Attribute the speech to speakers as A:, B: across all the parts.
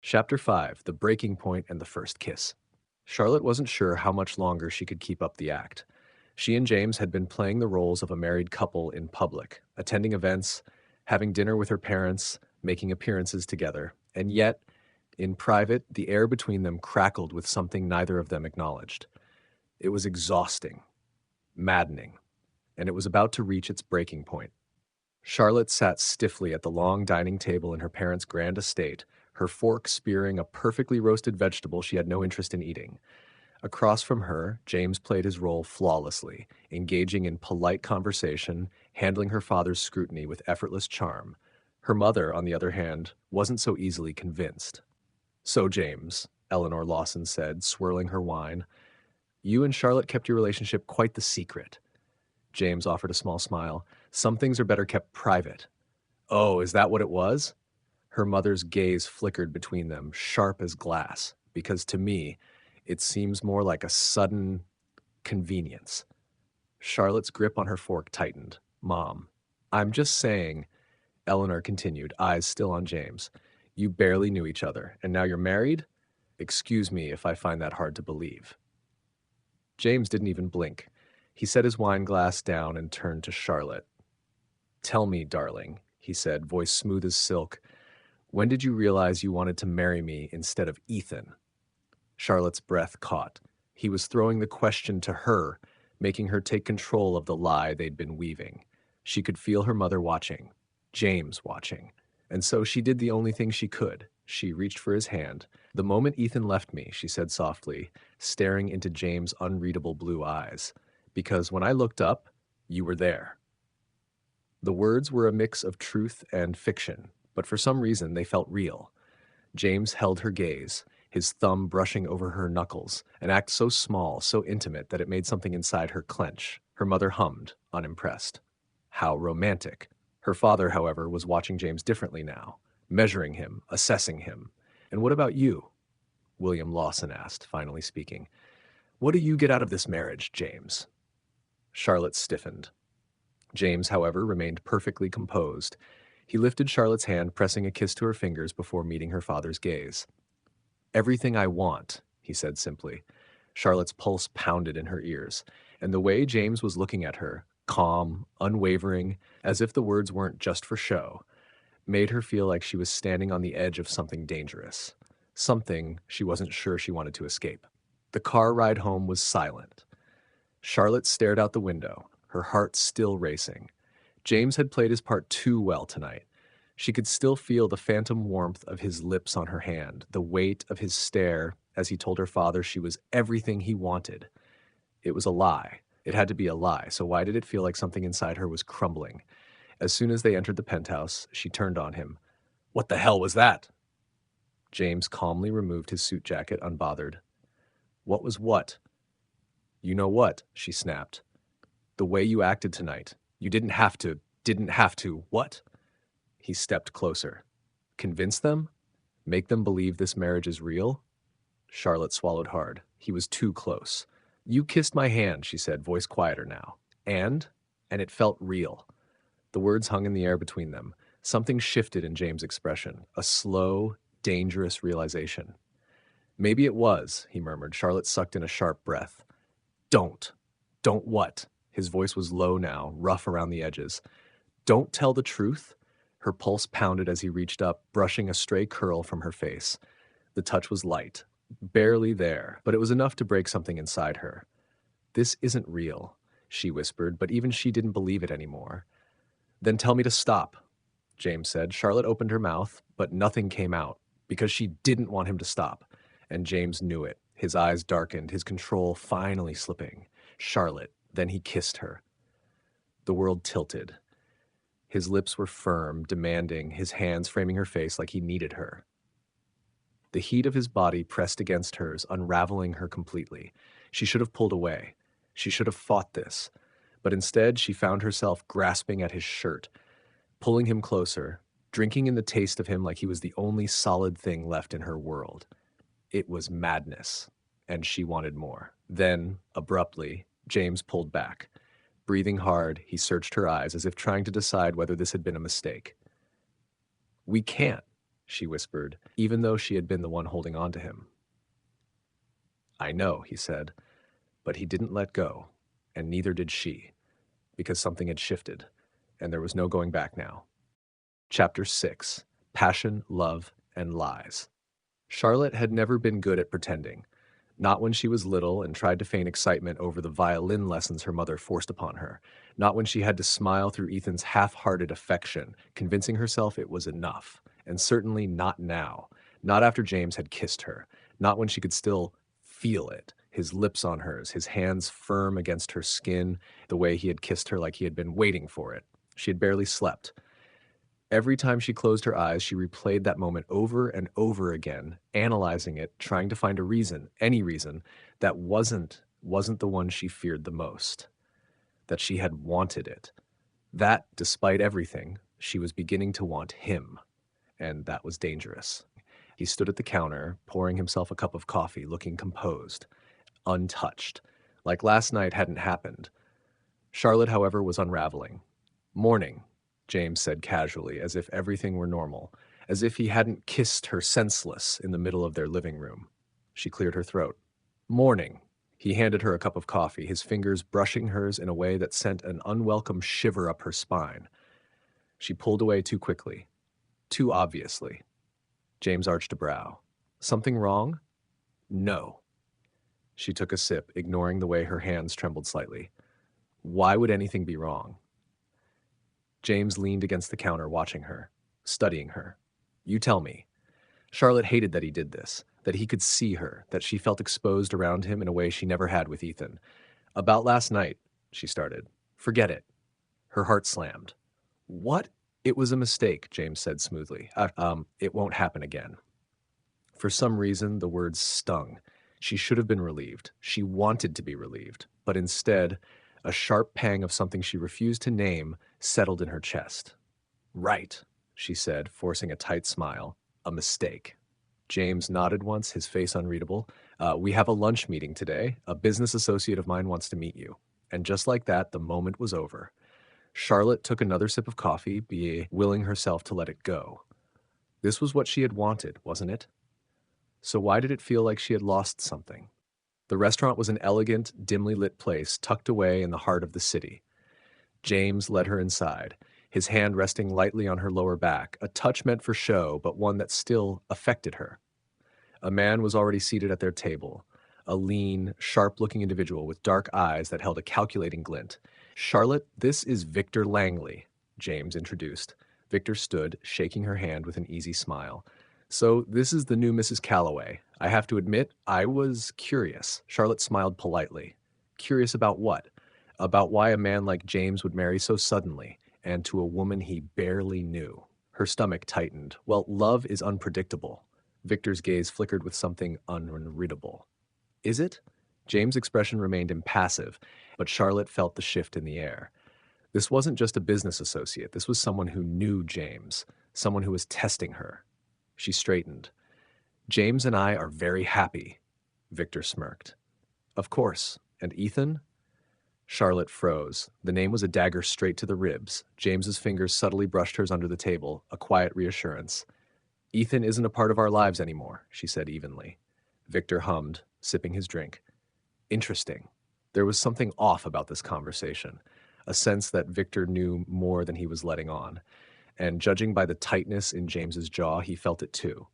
A: Chapter 5: The Breaking Point and the First Kiss. Charlotte wasn't sure how much longer she could keep up the act. She and James had been playing the roles of a married couple in public, attending events, having dinner with her parents, making appearances together, and yet, in private, the air between them crackled with something neither of them acknowledged. It was exhausting, maddening, and it was about to reach its breaking point. Charlotte sat stiffly at the long dining table in her parents' grand estate, her fork spearing a perfectly roasted vegetable she had no interest in eating. Across from her, James played his role flawlessly, engaging in polite conversation, handling her father's scrutiny with effortless charm. Her mother, on the other hand, wasn't so easily convinced. "So, James," Eleanor Lawson said, swirling her wine, "you and Charlotte kept your relationship quite the secret." James offered a small smile. "Some things are better kept private." "Oh, is that what it was?" Her mother's gaze flickered between them, sharp as glass, because to me, it seems more like a sudden convenience. Charlotte's grip on her fork tightened. "Mom, I'm just saying," Eleanor continued, eyes still on James. "You barely knew each other, and now you're married? Excuse me if I find that hard to believe." James didn't even blink. He set his wine glass down and turned to Charlotte. "Tell me, darling," he said, voice smooth as silk, "when did you realize you wanted to marry me instead of Ethan?" Charlotte's breath caught. He was throwing the question to her, making her take control of the lie they'd been weaving. She could feel her mother watching, James watching, and so she did the only thing she could. She reached for his hand. "The moment Ethan left me," she said softly, staring into James' unreadable blue eyes, "because when I looked up, you were there." The words were a mix of truth and fiction, but for some reason they felt real. James held her gaze, his thumb brushing over her knuckles, an act so small, so intimate that it made something inside her clench. Her mother hummed, unimpressed. How romantic. Her father, however, was watching James differently now, measuring him, assessing him. "And what about you?" William Lawson asked, finally speaking. "What do you get out of this marriage, James?" Charlotte stiffened. James, however, remained perfectly composed. He lifted Charlotte's hand, pressing a kiss to her fingers before meeting her father's gaze. "Everything I want," he said simply. Charlotte's pulse pounded in her ears, and the way James was looking at her, calm, unwavering, as if the words weren't just for show, made her feel like she was standing on the edge of something dangerous, something she wasn't sure she wanted to escape. The car ride home was silent. Charlotte stared out the window, her heart still racing. James had played his part too well tonight. She could still feel the phantom warmth of his lips on her hand, the weight of his stare as he told her father she was everything he wanted. It was a lie. It had to be a lie, so why did it feel like something inside her was crumbling? As soon as they entered the penthouse, she turned on him. "What the hell was that?" James calmly removed his suit jacket, unbothered. "What was what?" "You know what," she snapped. "The way you acted tonight. You didn't have to, what?" He stepped closer. "Convince them? Make them believe this marriage is real?" Charlotte swallowed hard. He was too close. "You kissed my hand," she said, voice quieter now. And it felt real." The words hung in the air between them. Something shifted in James' expression, a slow, dangerous realization. "Maybe it was," he murmured. Charlotte sucked in a sharp breath. "Don't. Don't what?" His voice was low now, rough around the edges. "Don't tell the truth?" Her pulse pounded as he reached up, brushing a stray curl from her face. The touch was light, barely there, but it was enough to break something inside her. "This isn't real," she whispered, but even she didn't believe it anymore. "Then tell me to stop," James said. Charlotte opened her mouth, but nothing came out, because she didn't want him to stop. And James knew it. His eyes darkened, his control finally slipping. Charlotte. Then he kissed her. The world tilted. His lips were firm, demanding, his hands framing her face like he needed her. The heat of his body pressed against hers, unraveling her completely. She should have pulled away. She should have fought this. But instead, she found herself grasping at his shirt, pulling him closer, drinking in the taste of him like he was the only solid thing left in her world. It was madness, and she wanted more. Then, abruptly, James pulled back. Breathing hard, he searched her eyes as if trying to decide whether this had been a mistake. "We can't." she whispered, even though she had been the one holding on to him. I know, he said, but he didn't let go, and neither did she, because something had shifted, and there was no going back now. Chapter 6: Passion, Love, and Lies. Charlotte had never been good at pretending, not when she was little and tried to feign excitement over the violin lessons her mother forced upon her, not when she had to smile through Ethan's half-hearted affection, convincing herself it was enough, and certainly not now, not after James had kissed her, not when she could still feel it, his lips on hers, his hands firm against her skin, the way he had kissed her like he had been waiting for it. She had barely slept. Every time she closed her eyes, she replayed that moment over and over again, analyzing it, trying to find a reason, any reason, that wasn't the one she feared the most, that she had wanted it. That, despite everything, she was beginning to want him, and that was dangerous. He stood at the counter, pouring himself a cup of coffee, looking composed, untouched, like last night hadn't happened. Charlotte, however, was unraveling. Morning, James said casually, as if everything were normal, as if he hadn't kissed her senseless in the middle of their living room. She cleared her throat. Morning. He handed her a cup of coffee, his fingers brushing hers in a way that sent an unwelcome shiver up her spine. She pulled away too quickly, too obviously. James arched a brow. Something wrong? No. She took a sip, ignoring the way her hands trembled slightly. Why would anything be wrong? James leaned against the counter, watching her, studying her. You tell me. Charlotte hated that he did this, that he could see her, that she felt exposed around him in a way she never had with Ethan. About last night, she started. Forget it. Her heart slammed. What? It was a mistake, James said smoothly. It won't happen again. For some reason, the words stung. She should have been relieved. She wanted to be relieved. But instead, a sharp pang of something she refused to name settled in her chest. Right, she said, forcing a tight smile. A mistake. James nodded once, his face unreadable. We have a lunch meeting today. A business associate of mine wants to meet you. And just like that, the moment was over. Charlotte took another sip of coffee, willing herself to let it go. This was what she had wanted, wasn't it? So why did it feel like she had lost something? The restaurant was an elegant, dimly lit place tucked away in the heart of the city. James led her inside, his hand resting lightly on her lower back, a touch meant for show, but one that still affected her. A man was already seated at their table, a lean, sharp-looking individual with dark eyes that held a calculating glint. Charlotte, this is Victor Langley, James introduced. Victor stood, shaking her hand with an easy smile. So this is the new Mrs. Calloway. I have to admit, I was curious. Charlotte smiled politely. Curious about what? About why a man like James would marry so suddenly, and to a woman he barely knew. Her stomach tightened. Well, love is unpredictable. Victor's gaze flickered with something unreadable. Is it? James' expression remained impassive, but Charlotte felt the shift in the air. This wasn't just a business associate. This was someone who knew James, someone who was testing her. She straightened. James and I are very happy, Victor smirked. Of course. And Ethan? Charlotte froze. The name was a dagger straight to the ribs. James's fingers subtly brushed hers under the table, a quiet reassurance. Ethan isn't a part of our lives anymore, she said evenly. Victor hummed, sipping his drink. Interesting. There was something off about this conversation, a sense that Victor knew more than he was letting on. And judging by the tightness in James's jaw, he felt it too.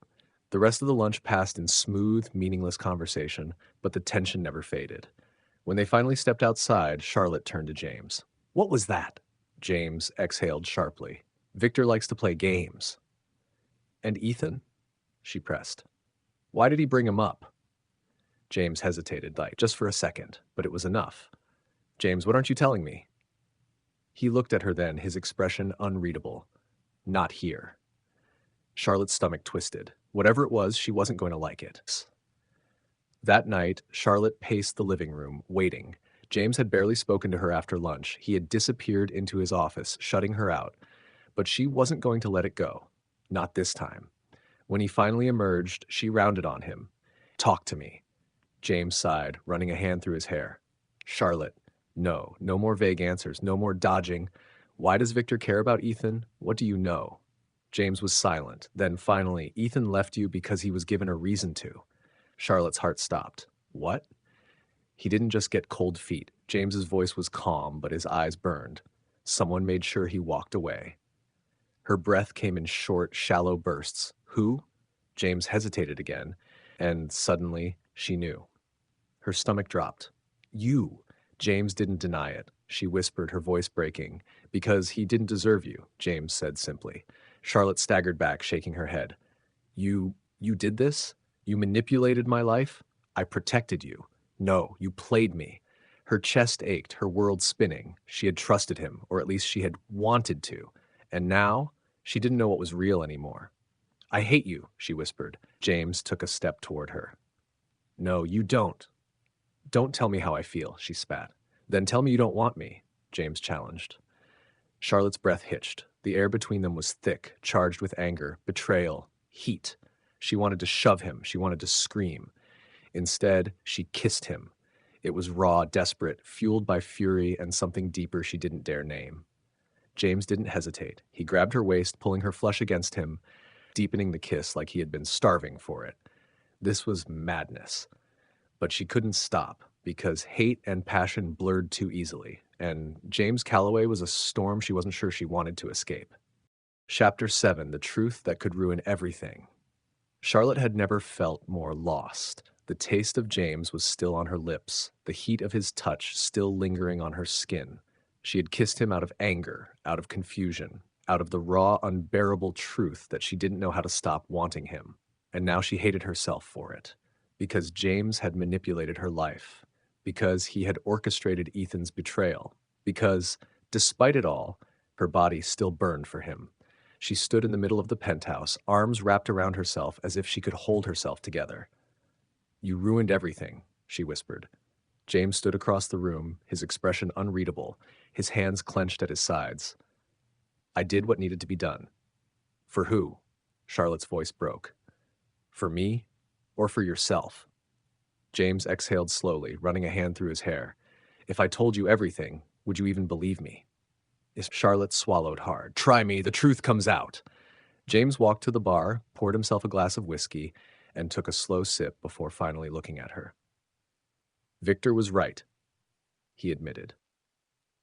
A: The rest of the lunch passed in smooth, meaningless conversation, but the tension never faded. When they finally stepped outside, Charlotte turned to James. What was that? James exhaled sharply. Victor likes to play games. And Ethan? She pressed. Why did he bring him up? James hesitated, just for a second, but it was enough. James, what aren't you telling me? He looked at her then, his expression unreadable. Not here. Charlotte's stomach twisted. Whatever it was, she wasn't going to like it. That night, Charlotte paced the living room, waiting. James had barely spoken to her after lunch. He had disappeared into his office, shutting her out. But she wasn't going to let it go. Not this time. When he finally emerged, she rounded on him. Talk to me. James sighed, running a hand through his hair. Charlotte, no more vague answers, no more dodging. Why does Victor care about Ethan? What do you know? James was silent. Then finally, Ethan left you because he was given a reason to. Charlotte's heart stopped. What? He didn't just get cold feet. James's voice was calm, but his eyes burned. Someone made sure he walked away. Her breath came in short, shallow bursts. Who? James hesitated again, and suddenly she knew. Her stomach dropped. You. James didn't deny it. She whispered, her voice breaking. Because he didn't deserve you, James said simply. Charlotte staggered back, shaking her head. You did this? You manipulated my life? I protected you. No, you played me. Her chest ached, her world spinning. She had trusted him, or at least she had wanted to. And now, she didn't know what was real anymore. I hate you, she whispered. James took a step toward her. No, you don't. Don't tell me how I feel, she spat. Then tell me you don't want me, James challenged. Charlotte's breath hitched. The air between them was thick, charged with anger, betrayal, heat. She wanted to shove him. She wanted to scream. Instead, she kissed him. It was raw, desperate, fueled by fury and something deeper she didn't dare name. James didn't hesitate. He grabbed her waist, pulling her flesh against him, deepening the kiss like he had been starving for it. This was madness. But she couldn't stop, because hate and passion blurred too easily, and James Calloway was a storm she wasn't sure she wanted to escape. Chapter 7: The Truth That Could Ruin Everything. Charlotte had never felt more lost. The taste of James was still on her lips, the heat of his touch still lingering on her skin. She had kissed him out of anger, out of confusion, out of the raw, unbearable truth that she didn't know how to stop wanting him. And now she hated herself for it. Because James had manipulated her life. Because he had orchestrated Ethan's betrayal. Because, despite it all, her body still burned for him. She stood in the middle of the penthouse, arms wrapped around herself as if she could hold herself together. You ruined everything, she whispered. James stood across the room, his expression unreadable, his hands clenched at his sides. I did what needed to be done. For who? Charlotte's voice broke. For me, or for yourself? James exhaled slowly, running a hand through his hair. If I told you everything, would you even believe me? Charlotte swallowed hard. Try me, the truth comes out. James walked to the bar, poured himself a glass of whiskey, and took a slow sip before finally looking at her. Victor was right, he admitted.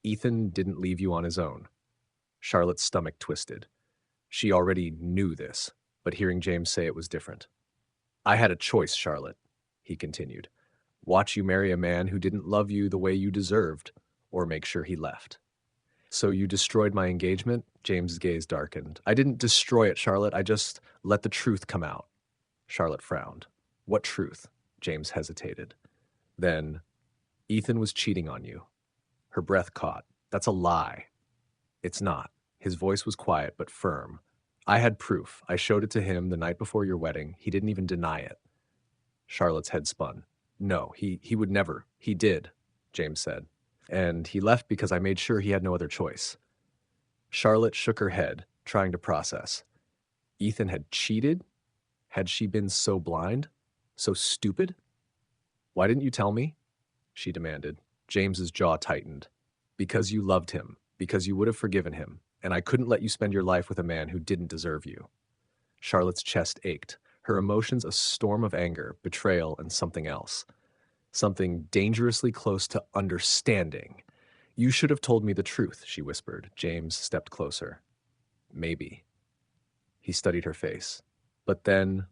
A: Ethan didn't leave you on his own. Charlotte's stomach twisted. She already knew this, but hearing James say it was different. I had a choice, Charlotte, he continued. Watch you marry a man who didn't love you the way you deserved, or make sure he left. So you destroyed my engagement? James's gaze darkened. I didn't destroy it, Charlotte. I just let the truth come out. Charlotte frowned. What truth? James hesitated. Then, Ethan was cheating on you. Her breath caught. That's a lie. It's not. His voice was quiet but firm. I had proof. I showed it to him the night before your wedding. He didn't even deny it. Charlotte's head spun. No, he would never. He did, James said. And he left because I made sure he had no other choice. Charlotte shook her head, trying to process. Ethan had cheated? Had she been so blind? So stupid? Why didn't you tell me? She demanded. James's jaw tightened. Because you loved him. Because you would have forgiven him. And I couldn't let you spend your life with a man who didn't deserve you. Charlotte's chest ached, her emotions a storm of anger, betrayal, and something else. Something dangerously close to understanding. You should have told me the truth, she whispered. James stepped closer. Maybe. He studied her face. But then,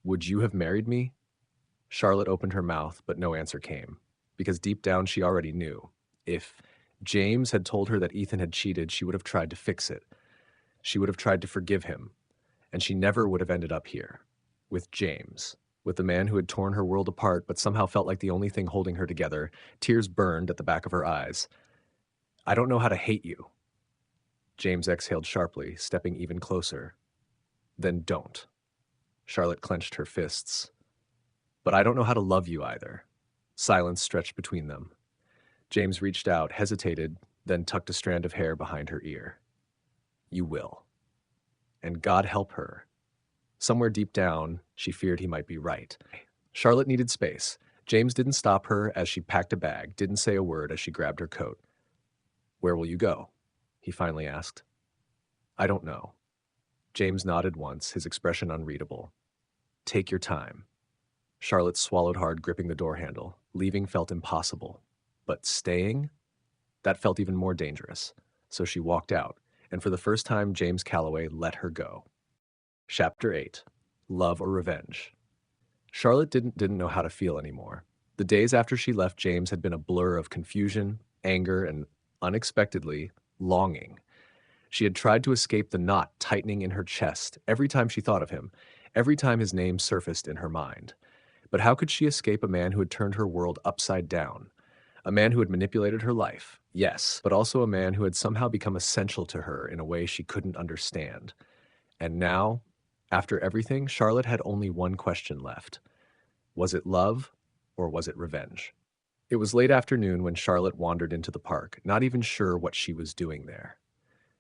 A: would you have married me? Charlotte opened her mouth, but no answer came. Because deep down she already knew. If James had told her that Ethan had cheated, she would have tried to fix it. She would have tried to forgive him. And she never would have ended up here. With James. With the man who had torn her world apart but somehow felt like the only thing holding her together. Tears burned at the back of her eyes. I don't know how to hate you. James exhaled sharply, stepping even closer. Then don't. Charlotte clenched her fists. But I don't know how to love you either. Silence stretched between them. James reached out, hesitated, then tucked a strand of hair behind her ear. You will. And God help her. Somewhere deep down, she feared he might be right. Charlotte needed space. James didn't stop her as she packed a bag, didn't say a word as she grabbed her coat. Where will you go? He finally asked. I don't know. James nodded once, his expression unreadable. Take your time. Charlotte swallowed hard, gripping the door handle. Leaving felt impossible. But staying? That felt even more dangerous. So she walked out, and for the first time, James Calloway let her go. Chapter 8. Love or Revenge. Charlotte didn't know how to feel anymore. The days after she left James had been a blur of confusion, anger, and, unexpectedly, longing. She had tried to escape the knot tightening in her chest every time she thought of him, every time his name surfaced in her mind. But how could she escape a man who had turned her world upside down? A man who had manipulated her life, yes, but also a man who had somehow become essential to her in a way she couldn't understand. And now, after everything, Charlotte had only one question left. Was it love, or was it revenge? It was late afternoon when Charlotte wandered into the park, not even sure what she was doing there.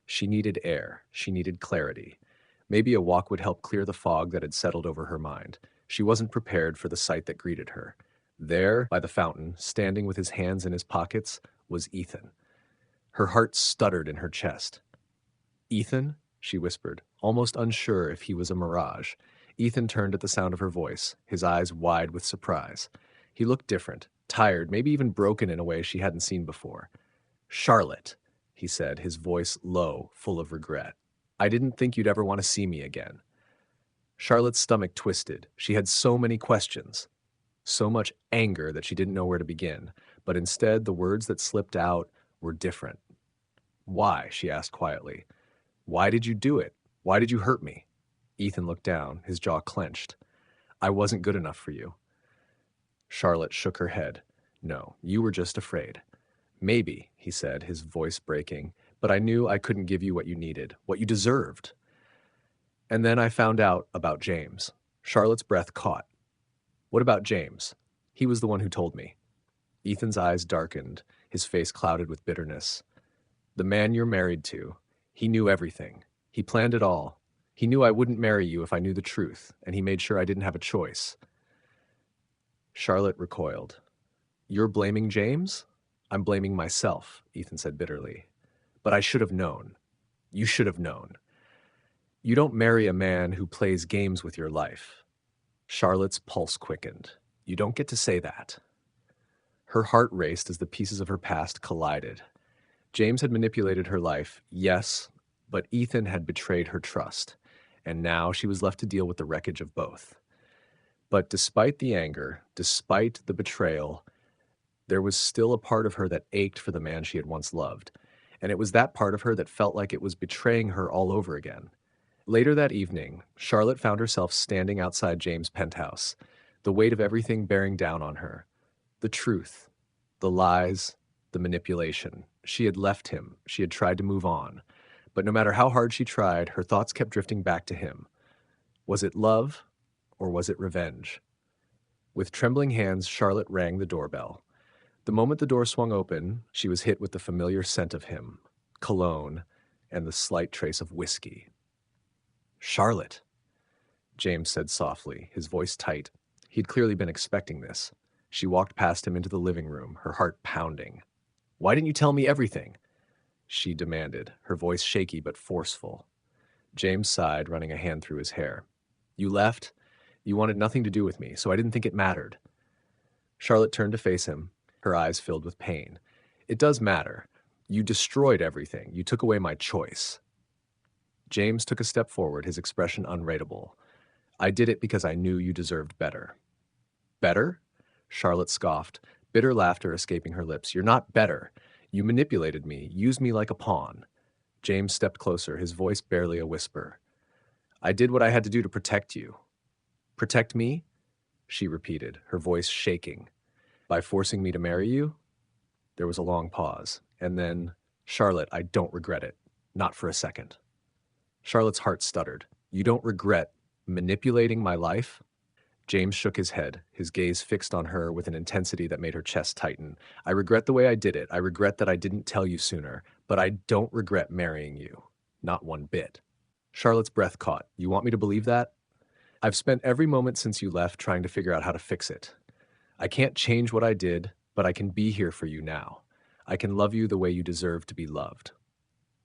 A: She needed air. She needed clarity. Maybe a walk would help clear the fog that had settled over her mind. She wasn't prepared for the sight that greeted her. There, by the fountain, standing with his hands in his pockets, was Ethan. Her heart stuttered in her chest. Ethan? She whispered, almost unsure if he was a mirage. Ethan turned at the sound of her voice, his eyes wide with surprise. He looked different, tired, maybe even broken in a way she hadn't seen before. Charlotte, he said, his voice low, full of regret. I didn't think you'd ever want to see me again. Charlotte's stomach twisted. She had so many questions, so much anger that she didn't know where to begin, but instead the words that slipped out were different. Why? She asked quietly. Why did you do it? Why did you hurt me? Ethan looked down, his jaw clenched. I wasn't good enough for you. Charlotte shook her head. No, you were just afraid. Maybe, he said, his voice breaking, but I knew I couldn't give you what you needed, what you deserved. And then I found out about James. Charlotte's breath caught. What about James? He was the one who told me. Ethan's eyes darkened, his face clouded with bitterness. The man you're married to, he knew everything. He planned it all. He knew I wouldn't marry you if I knew the truth, and he made sure I didn't have a choice. Charlotte recoiled. You're blaming James? I'm blaming myself, Ethan said bitterly. But I should have known. You should have known. You don't marry a man who plays games with your life. Charlotte's pulse quickened. You don't get to say that. Her heart raced as the pieces of her past collided. James had manipulated her life, yes, but Ethan had betrayed her trust, and now she was left to deal with the wreckage of both. But despite the anger, despite the betrayal, there was still a part of her that ached for the man she had once loved, and it was that part of her that felt like it was betraying her all over again. Later that evening, Charlotte found herself standing outside James' penthouse, the weight of everything bearing down on her. The truth, the lies, the manipulation. She had left him. She had tried to move on. But no matter how hard she tried, her thoughts kept drifting back to him. Was it love, or was it revenge? With trembling hands, Charlotte rang the doorbell. The moment the door swung open, she was hit with the familiar scent of him, cologne, and the slight trace of whiskey. Charlotte, James said softly, his voice tight. He'd clearly been expecting this. She walked past him into the living room, her heart pounding. Why didn't you tell me everything? She demanded, her voice shaky but forceful. James sighed, running a hand through his hair. You left. You wanted nothing to do with me, so I didn't think it mattered. Charlotte turned to face him, her eyes filled with pain. It does matter. You destroyed everything. You took away my choice. James took a step forward, his expression unreadable. I did it because I knew you deserved better. Better? Charlotte scoffed, bitter laughter escaping her lips. You're not better. You manipulated me, used me like a pawn. James stepped closer, his voice barely a whisper. I did what I had to do to protect you. Protect me? She repeated, her voice shaking. By forcing me to marry you? There was a long pause, and then, Charlotte, I don't regret it. Not for a second. Charlotte's heart stuttered. You don't regret manipulating my life? James shook his head, his gaze fixed on her with an intensity that made her chest tighten. I regret the way I did it. I regret that I didn't tell you sooner, but I don't regret marrying you. Not one bit. Charlotte's breath caught. You want me to believe that? I've spent every moment since you left trying to figure out how to fix it. I can't change what I did, but I can be here for you now. I can love you the way you deserve to be loved.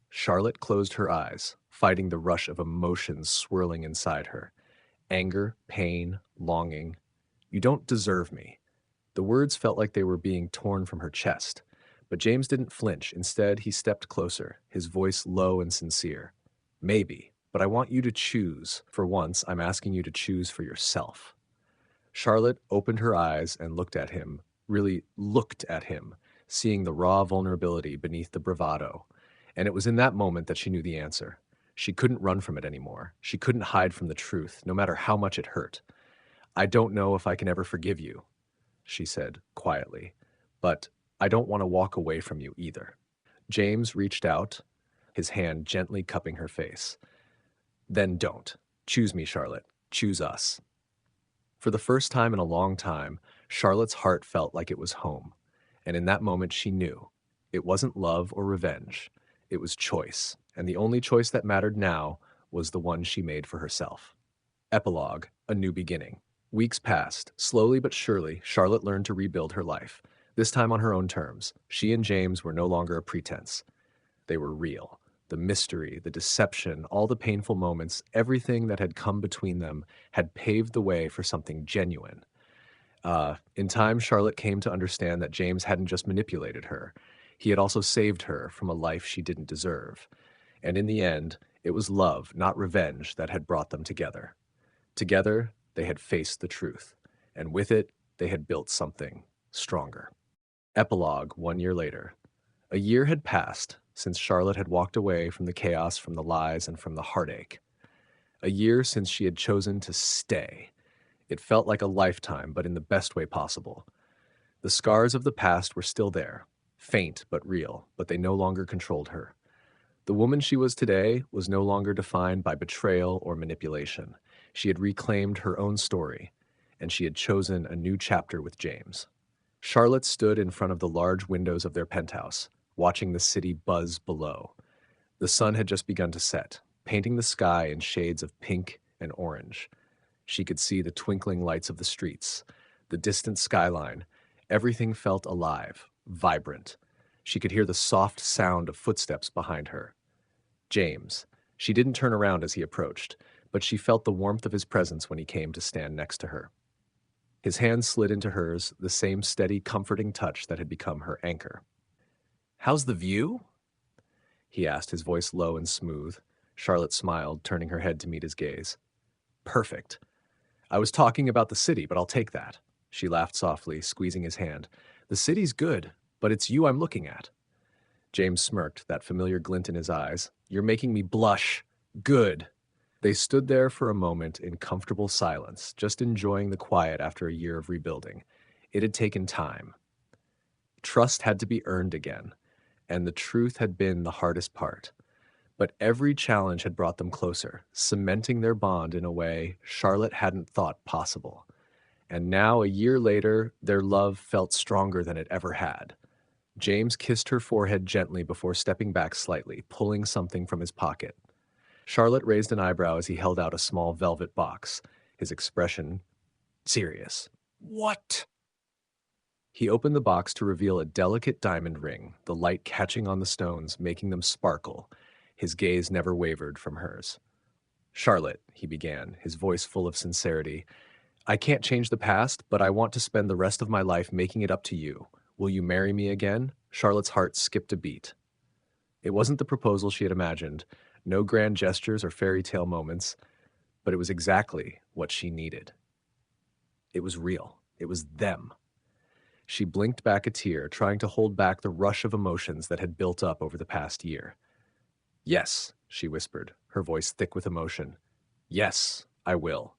A: Charlotte closed her eyes, fighting the rush of emotions swirling inside her. Anger, pain, longing. You don't deserve me. The words felt like they were being torn from her chest. But James didn't flinch. Instead, he stepped closer, his voice low and sincere. Maybe, but I want you to choose. For once, I'm asking you to choose for yourself. Charlotte opened her eyes and looked at him, really looked at him, seeing the raw vulnerability beneath the bravado. And it was in that moment that she knew the answer. She couldn't run from it anymore. She couldn't hide from the truth, no matter how much it hurt. I don't know if I can ever forgive you, she said quietly, but I don't want to walk away from you either. James reached out, his hand gently cupping her face. Then don't. Choose me, Charlotte. Choose us. For the first time in a long time, Charlotte's heart felt like it was home. And in that moment, she knew. It wasn't love or revenge. It was choice. And the only choice that mattered now was the one she made for herself. Epilogue, a new beginning. Weeks passed. Slowly but surely, Charlotte learned to rebuild her life. This time on her own terms. She and James were no longer a pretense. They were real. The mystery, the deception, all the painful moments, everything that had come between them had paved the way for something genuine. In time, Charlotte came to understand that James hadn't just manipulated her. He had also saved her from a life she didn't deserve. And in the end, it was love, not revenge, that had brought them together. Together, they had faced the truth. And with it, they had built something stronger. Epilogue 1 year later. A year had passed since Charlotte had walked away from the chaos, from the lies, and from the heartache. A year since she had chosen to stay. It felt like a lifetime, but in the best way possible. The scars of the past were still there, faint but real, but they no longer controlled her. The woman she was today was no longer defined by betrayal or manipulation. She had reclaimed her own story, and she had chosen a new chapter with James. Charlotte stood in front of the large windows of their penthouse, watching the city buzz below. The sun had just begun to set, painting the sky in shades of pink and orange. She could see the twinkling lights of the streets, the distant skyline. Everything felt alive, vibrant. She could hear the soft sound of footsteps behind her. James. She didn't turn around as he approached, but she felt the warmth of his presence when he came to stand next to her. His hand slid into hers, the same steady, comforting touch that had become her anchor. "How's the view?" he asked, his voice low and smooth. Charlotte smiled, turning her head to meet his gaze. "Perfect. I was talking about the city, but I'll take that." She laughed softly, squeezing his hand. "The city's good, but it's you I'm looking at." James smirked, that familiar glint in his eyes. "You're making me blush. Good." They stood there for a moment in comfortable silence, just enjoying the quiet after a year of rebuilding. It had taken time. Trust had to be earned again, and the truth had been the hardest part. But every challenge had brought them closer, cementing their bond in a way Charlotte hadn't thought possible. And now, a year later, their love felt stronger than it ever had. James kissed her forehead gently before stepping back slightly, pulling something from his pocket. Charlotte raised an eyebrow as he held out a small velvet box, his expression serious. "What?" He opened the box to reveal a delicate diamond ring, the light catching on the stones, making them sparkle. His gaze never wavered from hers. "Charlotte," he began, his voice full of sincerity, "I can't change the past, but I want to spend the rest of my life making it up to you. Will you marry me again?" Charlotte's heart skipped a beat. It wasn't the proposal she had imagined, no grand gestures or fairy tale moments, but it was exactly what she needed. It was real. It was them. She blinked back a tear, trying to hold back the rush of emotions that had built up over the past year. "Yes," she whispered, her voice thick with emotion. "Yes, I will."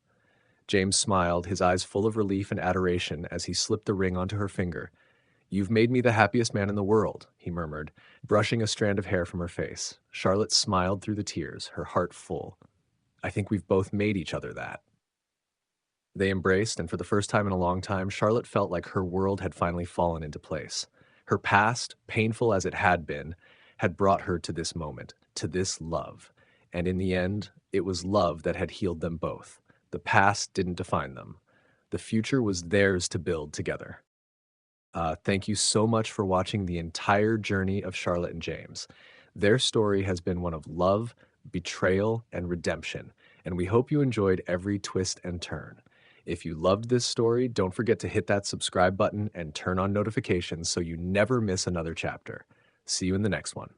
A: James smiled, his eyes full of relief and adoration as he slipped the ring onto her finger. "You've made me the happiest man in the world," he murmured, brushing a strand of hair from her face. Charlotte smiled through the tears, her heart full. "I think we've both made each other that." They embraced, and for the first time in a long time, Charlotte felt like her world had finally fallen into place. Her past, painful as it had been, had brought her to this moment, to this love. And in the end, it was love that had healed them both. The past didn't define them. The future was theirs to build together. Thank you so much for watching the entire journey of Charlotte and James. Their story has been one of love, betrayal, and redemption, and we hope you enjoyed every twist and turn. If you loved this story, don't forget to hit that subscribe button and turn on notifications so you never miss another chapter. See you in the next one.